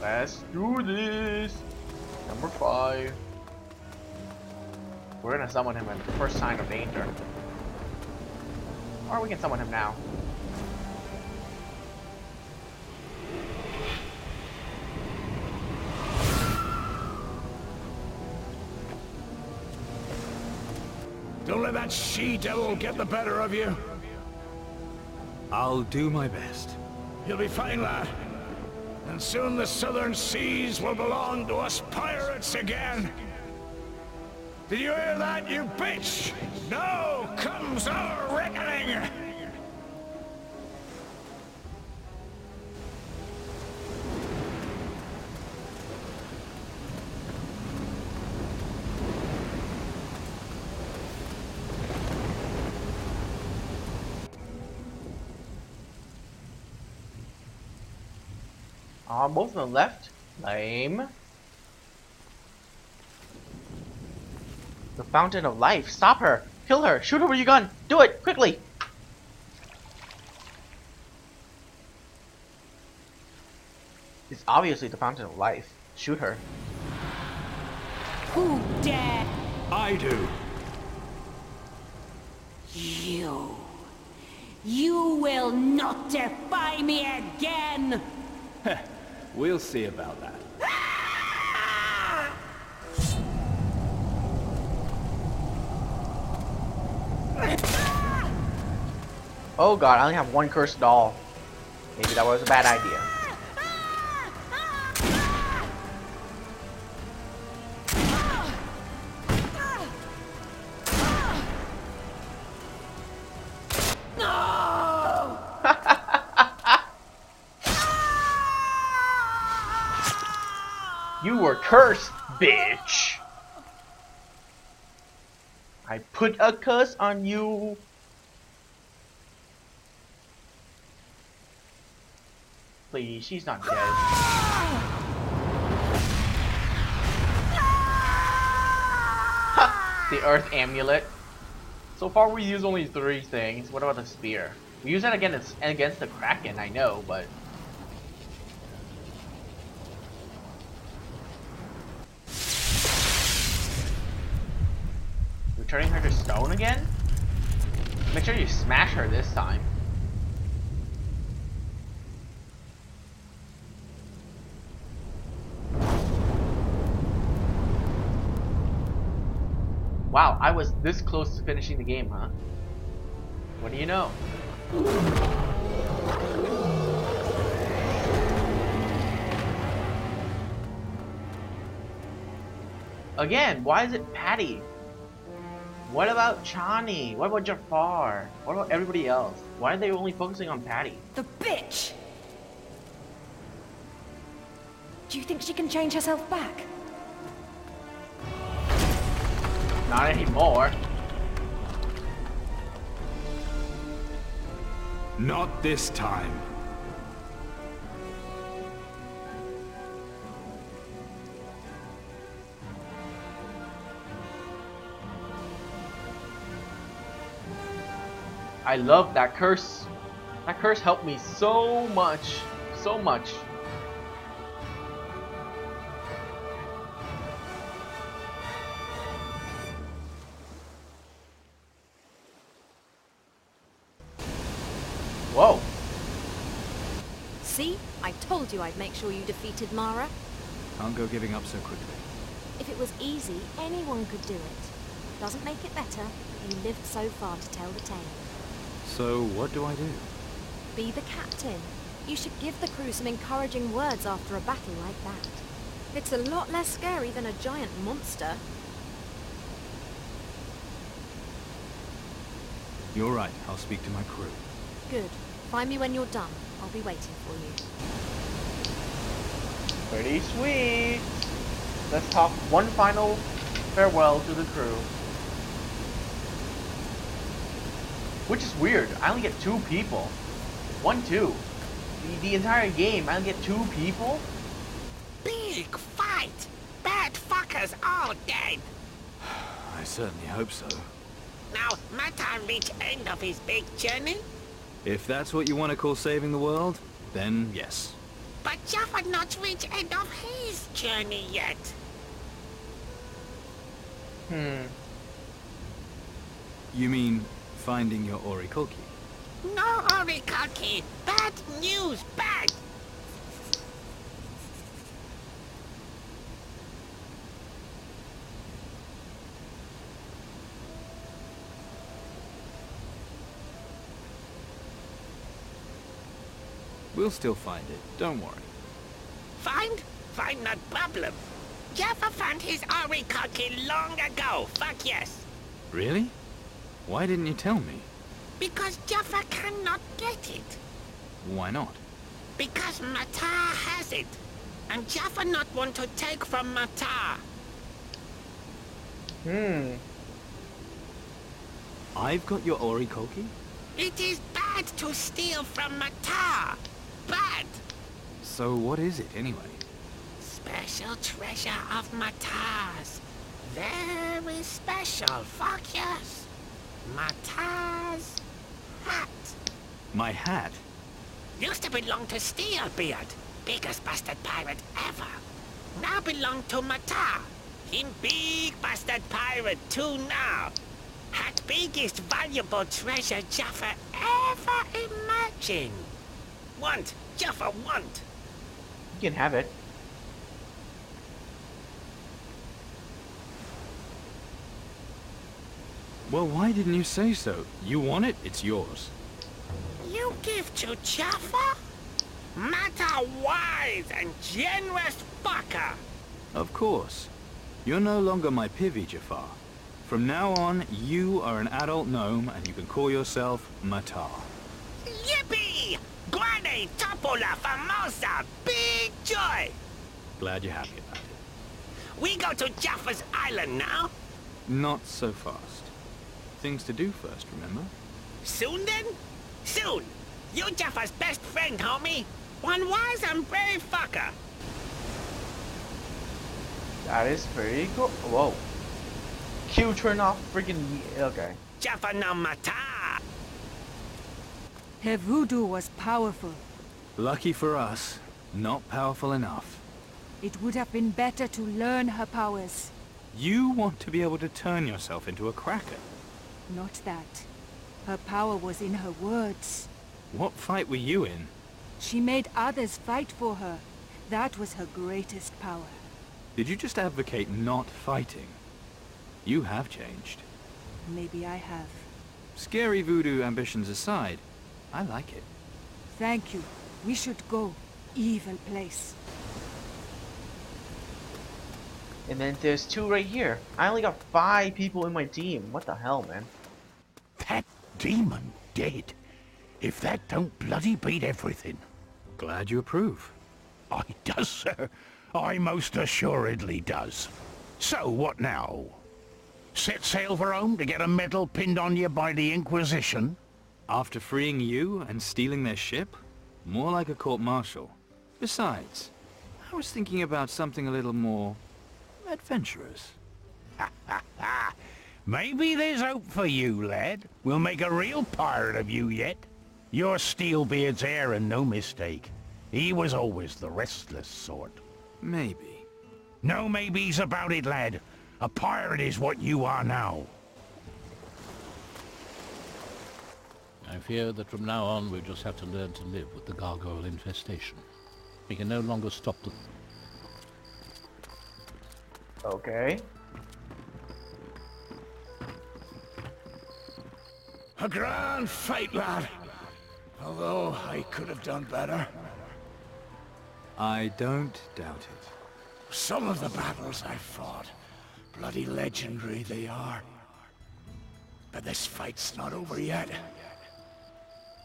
Let's do this. Number 5. We're gonna summon him at the first sign of danger. Or we can summon him now. Don't let that she-devil get the better of you. I'll do my best. You'll be fine, lad. And soon the southern seas will belong to us pirates again. Did you hear that, you bitch? Now comes our reckoning! Both of them left. Lame. The Fountain of Life. Stop her. Kill her. Shoot her with your gun. Do it. Quickly. It's obviously the Fountain of Life. Shoot her. Who dare? I do. You will not defy me again! We'll see about that. Oh god, I only have one cursed doll. Maybe that was a bad idea. You were cursed, bitch! I put a curse on you! Please, she's not dead. The Earth Amulet. So far we use only 3 things. What about the spear? We use that against the Kraken, I know, but... You're turning her to stone again? Make sure you smash her this time. Wow, I was this close to finishing the game, huh? What do you know? Again, why is it Patty? What about Chani? What about Jafar? What about everybody else? Why are they only focusing on Patty? The bitch! Do you think she can change herself back? Not anymore. Not this time. I love that curse. That curse helped me so much. So much. Whoa. See? I told you I'd make sure you defeated Mara. Can't go giving up so quickly. If it was easy, anyone could do it. Doesn't make it better. You lived so far to tell the tale. So, what do I do? Be the captain. You should give the crew some encouraging words after a battle like that. It's a lot less scary than a giant monster. You're right, I'll speak to my crew. Good. Find me when you're done. I'll be waiting for you. Pretty sweet. Let's talk one final farewell to the crew. Which is weird. I only get 2 people. 1, 2. The entire game, I only get 2 people? Big fight! Bad fuckers all dead! I certainly hope so. Now, Matan reach end of his big journey? If that's what you want to call saving the world, then yes. but Jaffa not reached end of his journey yet. You mean finding your Orikoki? No Orikaki. Bad news, bad. We'll still find it, don't worry. Find not problem. Jaffa found his Orikaki long ago, fuck yes. Really? Why didn't you tell me? Because Jaffa cannot get it. Why not? Because Matar has it. And Jaffa not want to take from Matar. I've got your Orikoki? It is bad to steal from Matar. Bad. So what is it anyway? Special treasure of Matar's. Very special, fuck yes. Matar's hat. My hat? Used to belong to Steelbeard, biggest bastard pirate ever. Now belong to Matar. Him big bastard pirate too now. Hat biggest valuable treasure Jaffa ever imagined. Want, Jaffa want. You can have it. Well, why didn't you say so? You want it, it's yours. You give to Jaffa? Matter wise and generous fucker. Of course. You're no longer my pivy, Jafar. From now on, you are an adult gnome and you can call yourself Matar. Yippee! Guane, Topola, Famosa, big joy! Glad you're happy about it. We go to Jaffa's island now? Not so fast. Things to do first, remember? Soon then? Soon! You Jaffa's best friend, homie! One wise and brave fucker! That is pretty cool. Whoa. Q turn off freaking... Okay. Jaffa no Matar! Her voodoo was powerful. Lucky for us, not powerful enough. It would have been better to learn her powers. You want to be able to turn yourself into a cracker. Not that. Her power was in her words. What fight were you in? She made others fight for her. That was her greatest power. Did you just advocate not fighting? You have changed. Maybe I have. Scary voodoo ambitions aside, I like it. Thank you. We should go. Evil place. And then there's 2 right here. I only got 5 people in my team. What the hell, man? That demon dead. If that don't bloody beat everything. Glad you approve. I does, sir. I most assuredly does. So, what now? Set sail for home to get a medal pinned on you by the Inquisition? After freeing you and stealing their ship? More like a court-martial. Besides, I was thinking about something a little more... adventurous. Maybe there's hope for you, lad. We'll make a real pirate of you yet. You're Steelbeard's heir and no mistake. He was always the restless sort. Maybe. No maybes about it, lad. A pirate is what you are now. I fear that from now on we'll just have to learn to live with the gargoyle infestation. We can no longer stop the... Okay. A grand fight, lad. Although I could have done better. I don't doubt it. Some of the battles I fought, bloody legendary they are. But this fight's not over yet.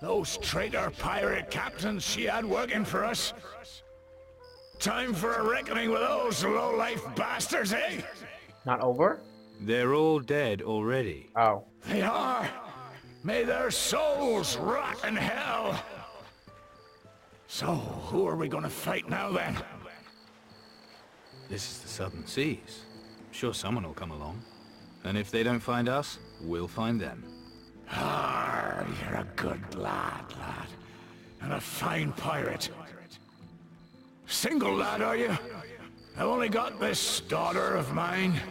Those traitor pirate captains she had working for us. Time for a reckoning with those low-life bastards, eh? Not over? They're all dead already. Oh. They are. May their souls rot in hell. So, who are we gonna fight now then? This is the Southern Seas. I'm sure someone will come along. And if they don't find us, we'll find them. Ah, you're a good lad. And a fine pirate. single, lad, are you? I've only got this daughter of mine.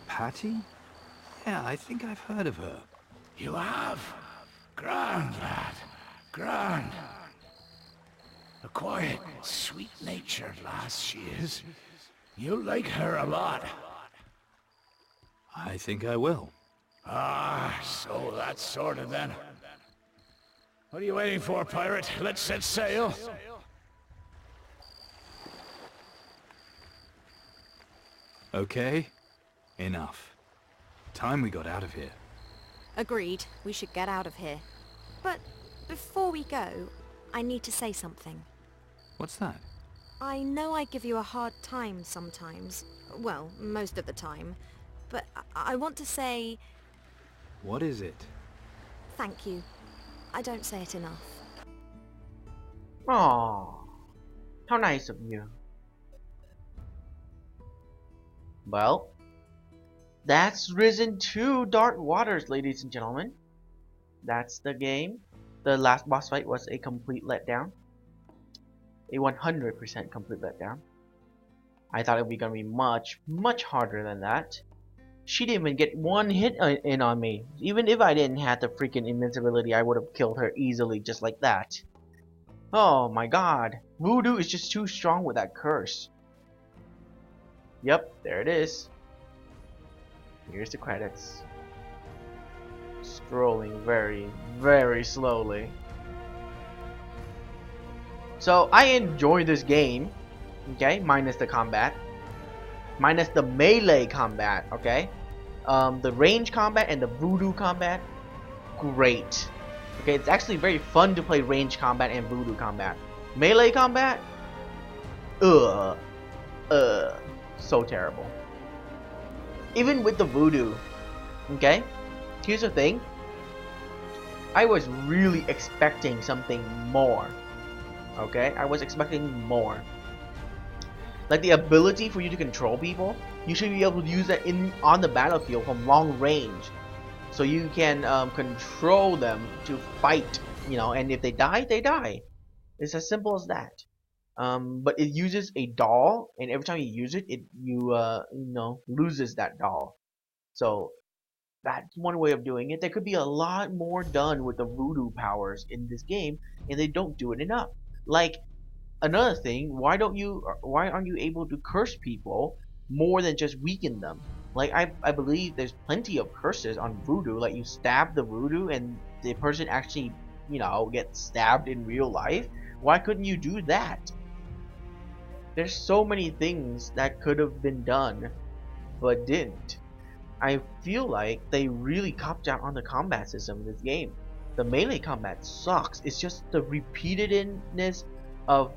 Patty? Yeah, I think I've heard of her. You have? Grand, lad. Grand. A quiet, sweet-natured lass she is. You'll like her a lot. I think I will. Ah, so that's sorted then. What are you waiting for, pirate? Let's set sail. Okay, enough. Time we got out of here. Agreed. We should get out of here. But before we go, I need to say something. What's that? I know I give you a hard time sometimes. Well, most of the time. But I want to say What is it? thank you. I don't say it enough. Aww. How nice of you. Well, that's Risen 2 Dark Waters, ladies and gentlemen. That's the game. The last boss fight was a complete letdown. A 100% complete letdown. I thought it was gonna be much, much harder than that. She didn't even get one hit in on me. Even if I didn't have the freaking invincibility, I would have killed her easily just like that. Oh my god. Voodoo is just too strong with that curse. Yep, there it is. Here's the credits. Scrolling very, very slowly. So I enjoy this game, okay, minus the combat, minus the melee combat, okay. The range combat and the voodoo combat, great. Okay, it's actually very fun to play range combat and voodoo combat. Melee combat, so terrible. Even with the voodoo, okay. Here's the thing. I was really expecting something more. Okay, I was expecting more. Like the ability for you to control people, you should be able to use that on the battlefield from long range, so you can control them to fight. You know, and if they die, they die. It's as simple as that. But it uses a doll, and every time you use it, you know, loses that doll. So that's one way of doing it. There could be a lot more done with the voodoo powers in this game, and they don't do it enough. Like, another thing, why aren't you able to curse people more than just weaken them? Like, I believe there's plenty of curses on voodoo. Like, you stab the voodoo and the person actually, you know, gets stabbed in real life. Why couldn't you do that? There's so many things that could have been done but didn't. I feel like they really copped out on the combat system in this game. The melee combat sucks. It's just the repeatedness of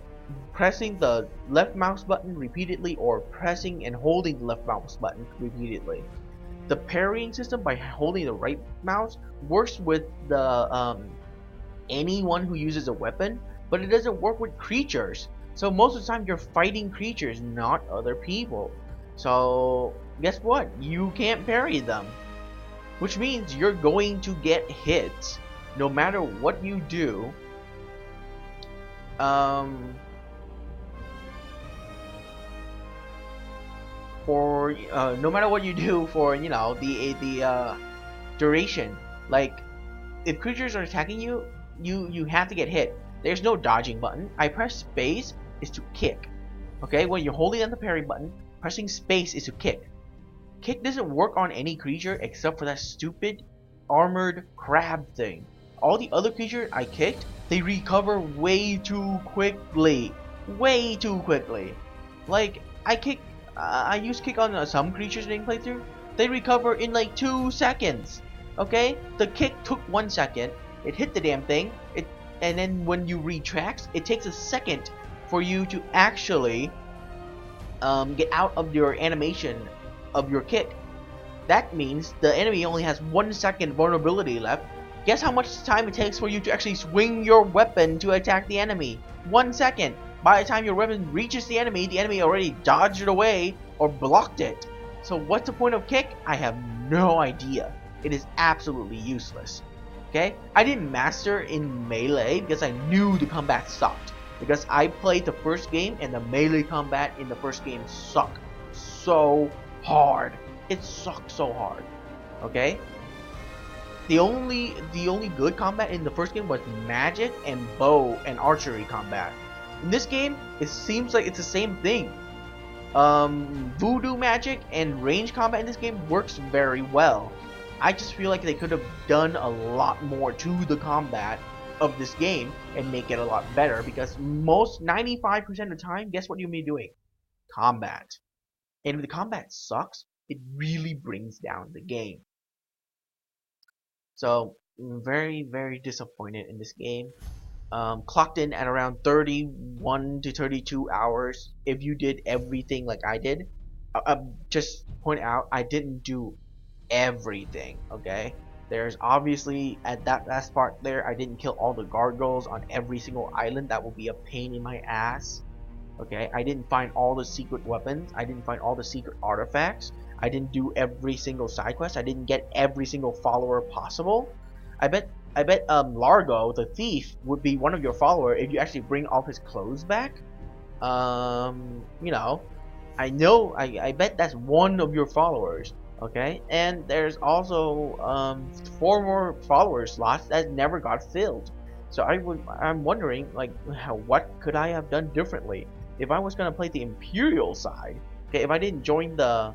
pressing the left mouse button repeatedly or pressing and holding the left mouse button repeatedly. The parrying system by holding the right mouse works with the anyone who uses a weapon, but it doesn't work with creatures. So most of the time you're fighting creatures, not other people. So guess what? You can't parry them, which means you're going to get hit no matter what you do. No matter what you do for, you know, the duration. Like, if creatures are attacking you, you have to get hit. There's no dodging button. I press space is to kick. Okay, when you're holding on the parry button, pressing space is to kick. Kick doesn't work on any creature except for that stupid armored crab thing. All the other creatures I kicked, they recover way too quickly. Way too quickly. Like, I used kick on some creatures in playthrough. They recover in like 2 seconds. Okay? The kick took 1 second. It hit the damn thing. And then when you retract, it takes a second for you to actually get out of your animation of your kick. That means the enemy only has 1 second vulnerability left. Guess how much time it takes for you to actually swing your weapon to attack the enemy? 1 second. By the time your weapon reaches the enemy already dodged it away or blocked it. So what's the point of kick? I have no idea. It is absolutely useless. Okay? I didn't master in melee because I knew the combat sucked. because I played the first game and the melee combat in the first game sucked so hard. It sucked so hard. Okay? The only good combat in the first game was magic and bow and archery combat. In this game, it seems like it's the same thing. Voodoo magic and range combat in this game works very well. I just feel like they could have done a lot more to the combat of this game and make it a lot better, because 95% of the time, guess what you'll be doing? Combat. And if the combat sucks, it really brings down the game. So, I'm very, very disappointed in this game. Clocked in at around 31 to 32 hours if you did everything like I did. Just point out, I didn't do everything, okay? There's obviously, at that last part there, I didn't kill all the gargoyles on every single island. That would be a pain in my ass. Okay, I didn't find all the secret weapons. I didn't find all the secret artifacts. I didn't do every single side quest. I didn't get every single follower possible. I bet Largo, the thief, would be one of your follower if you actually bring all his clothes back. You know, I bet that's one of your followers. Okay, and there's also 4 more follower slots that never got filled. So I'm wondering, like, what could I have done differently if I was gonna play the Imperial side? Okay, if I didn't join the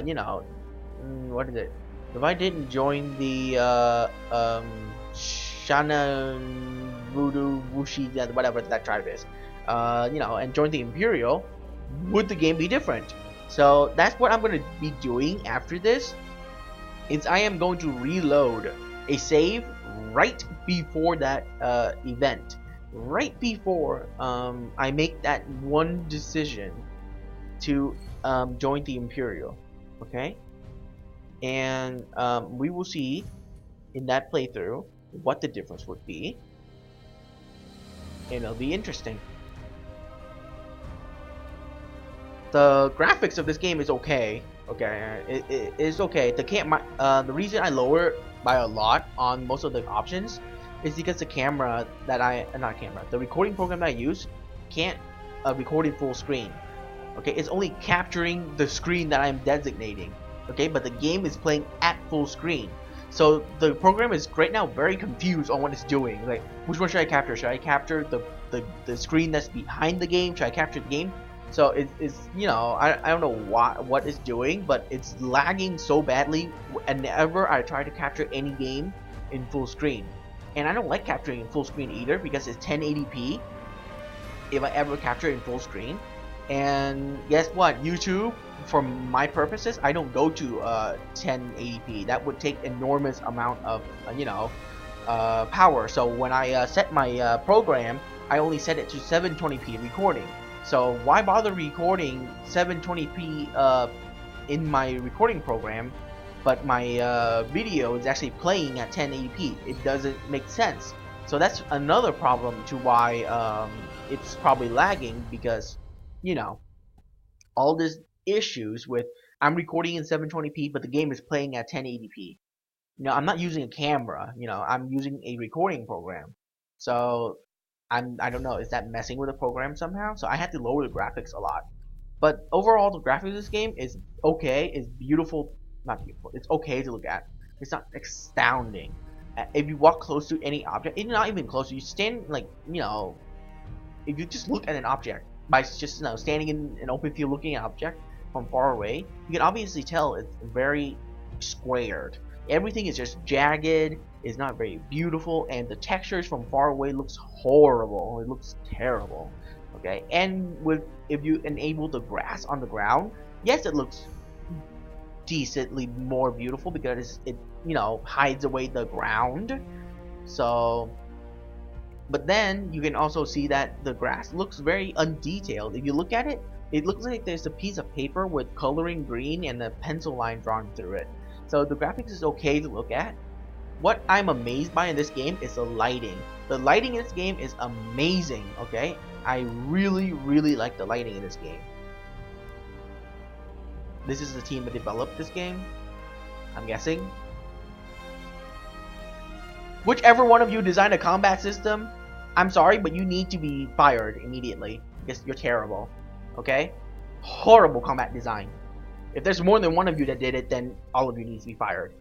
you know, what is it? If I didn't join the Shana Voodoo Wushi, whatever that tribe is, you know, and join the Imperial, would the game be different? So that's what I'm going to be doing after this. Is I am going to reload a save right before that event, right before I make that one decision to join the Imperial. Okay, and we will see in that playthrough what the difference would be, and it'll be interesting. The graphics of this game is okay. Okay, it is okay. The reason I lower it by a lot on most of the options is because the camera that the recording program that I use can't record in full screen. Okay, it's only capturing the screen that I'm designating. Okay, but the game is playing at full screen. So the program is right now very confused on what it's doing. Like, which one should I capture? Should I capture the screen that's behind the game? Should I capture the game? So it's you know, I don't know what it's doing, but it's lagging so badly whenever I try to capture any game in full screen. And I don't like capturing in full screen either, because it's 1080p if I ever capture in full screen. And guess what? YouTube, for my purposes, I don't go to 1080p. That would take enormous amount of you know, power. So when I set my program, I only set it to 720p recording. So why bother recording 720p in my recording program, but my video is actually playing at 1080p? It doesn't make sense. So that's another problem to why it's probably lagging, because, you know, all these issues with I'm recording in 720p, but the game is playing at 1080p. You know, I'm not using a camera. You know, I'm using a recording program. So I don't know, is that messing with the program somehow? So I had to lower the graphics a lot. But overall, the graphics of this game is okay. It's beautiful. Not beautiful. It's okay to look at. It's not astounding. If you walk close to any object, it's not even close. You stand, like, you know, if you just look at an object by just, you know, standing in an open field looking at an object from far away, you can obviously tell it's very squared. Everything is just jagged. It's not very beautiful, and the textures from far away looks horrible. It looks terrible. Okay, and if you enable the grass on the ground, yes, it looks decently more beautiful because it you know, hides away the ground. So, but then you can also see that the grass looks very undetailed. If you look at it, it looks like there's a piece of paper with coloring green and a pencil line drawn through it. So the graphics is okay to look at. What I'm amazed by in this game is the lighting. The lighting in this game is amazing, okay? I really, really like the lighting in this game. This is the team that developed this game, I'm guessing. Whichever one of you designed a combat system, I'm sorry, but you need to be fired immediately because you're terrible. Okay? Horrible combat design. If there's more than one of you that did it, then all of you need to be fired.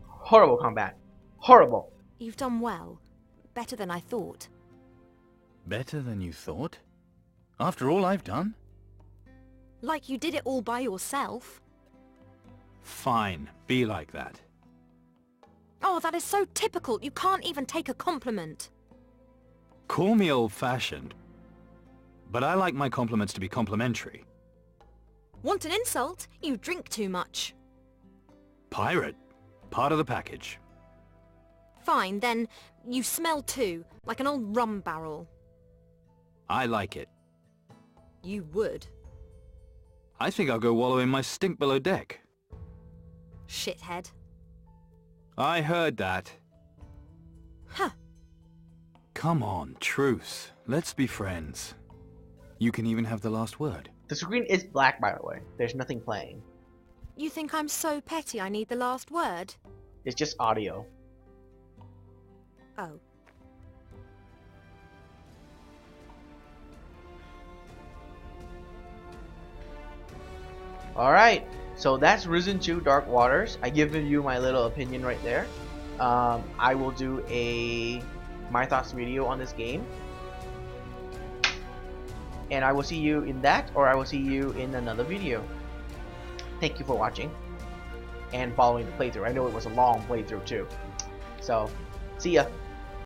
Horrible combat. Horrible. You've done well. Better than I thought. Better than you thought? After all I've done? Like you did it all by yourself. Fine, be like that. Oh, that is so typical. You can't even take a compliment. Call me old-fashioned, but I like my compliments to be complimentary. Want an insult? You drink too much. Pirate. Part of the package. Fine, then you smell too, like an old rum barrel. I like it. You would. I think I'll go wallow in my stink below deck. Shithead. I heard that. Huh. Come on, truce. Let's be friends. You can even have the last word. The screen is black, by the way. There's nothing playing. You think I'm so petty I need the last word? It's just audio. Oh. Alright, so that's Risen 2 Dark Waters. I given you my little opinion right there. I will do a my thoughts video on this game. And I will see you in that, or I will see you in another video. Thank you for watching and following the playthrough. I know it was a long playthrough too. So, see ya.